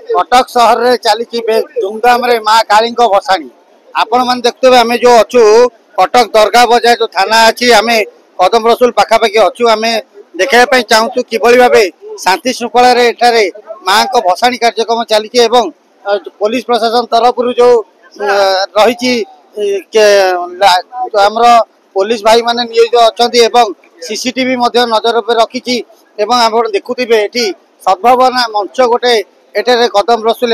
कटक सहर में चली धूमधाम रे माँ काली भसाणी आपण मैंने देखते आम जो अच्छु कटक दरगाह बजाय जो थाना अच्छी आम कदम रसुल पाखापाखि अच्छु आम देखा चाहूँ कि भाव शांति श्रृंखला माँ को भसाणी कार्यक्रम चली पुलिस प्रशासन तरफ जो रही पुलिस भाई माने नियोजित अच्छा सीसीटीवी नजर पर रखी आप देखुवे ये सद्भावना मंच गोटे एठारे कदम रसुल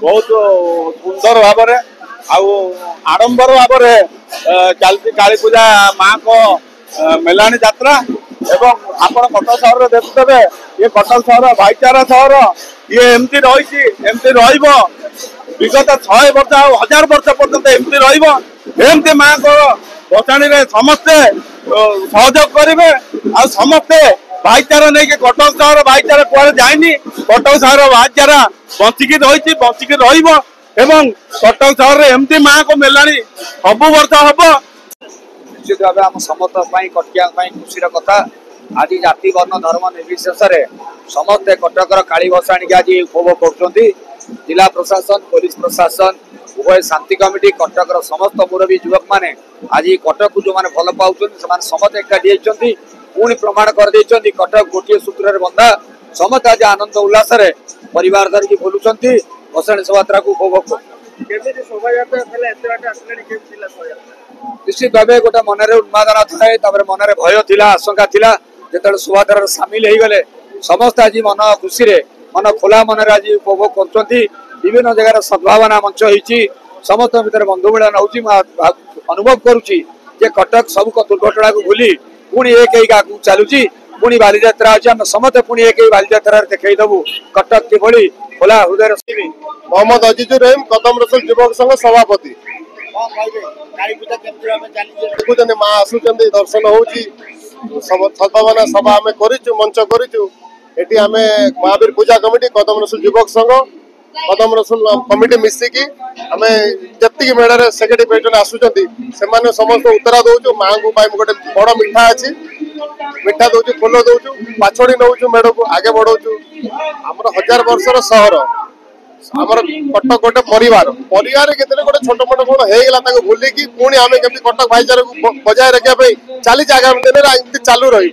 बहुत सुंदर भाव आडंबर भाव चलती काली पूजा माँ को मेलाणी यात्रा एवं आपण कटक सहर देखुवे ये कटक सहर भाईचारा सहर ये एमती रही विगत 6 वर्ष आ 1000 वर्ष पर्यंत एमती रही माँ को भसाणी समस्ते सहयोग करेंगे आ समस्ते भाईचारा नहीं कि कटक सहर भाईचारा कुआड़े जाए कटक सहर भाईचारा बचिकी रही कटक सहर एमती माँ को मेलाणी सब वर्ष हम निश्चित भाव आम समस्त कटिया खुशी कथा आज जाति वर्ण धर्म निर्विशेष समस्ते कटकर काली भसाणी आज उपभोग कर जिला प्रशासन पुलिस प्रशासन उभय शांति कमिटी कटकर समस्त मुरबी युवक मैंने आज कटक को जो मैंने भल पाँच समस्त एकाठी पुणी प्रमाण कर कटक गोटे सूत्र बंधा समस्त आज आनंद उल्लास परिवार धरिकी बुलूं भसाणी शोभायात्रा को उपभोग निश्चित भाव गोटे मनरे उन्मादना थाए मनरे भय थिला आशंका थिला जो शोभायात्रा सामिल हो गले समस्त आज मन खुशी मन खोला मन आज उपभोग कर विभिन्न जगह सद्भावना मंच होती समस्त भितर बंधु मिलन हो अनुभव करुच्ची कटक सब दुर्घटना को भूली पुणी एक आगे चलुची पुणी बालीजात्रा अच्छी आम समस्त पुणी एक बालीजात्रा देखईदेबू कटक किभली खोला हृदय मोहम्मद अजीजुर रहीम कदम रसुल युवक संघ सभापति देखुं माँ आसुच्च दर्शन हो सद्भावना सभा आम करूँ मंच करूँ ये आम महावीर पूजा कमिटी कदम रसुल युवक संघ कदम रसुल कमिटी मिसिकी आम जी मेढ़ सेक्रेटरी प्रेसिडेंट आसुच्च से समस्त उत्तरा दौचु माँ को गोटे बड़ मिठा अच्छी मिठा दौचु फुल दौचु पाछड़ी नौ मेढ़ को आगे बढ़ाऊ आमर 1000 वर्षर सहर आमर कटक गोटे परिवार केतने गोटे छोट मोट कौन होगा भूलिकी पुणी आम कटक भाईचारा को बजाय रखा चली आगामी दिन चालू रही।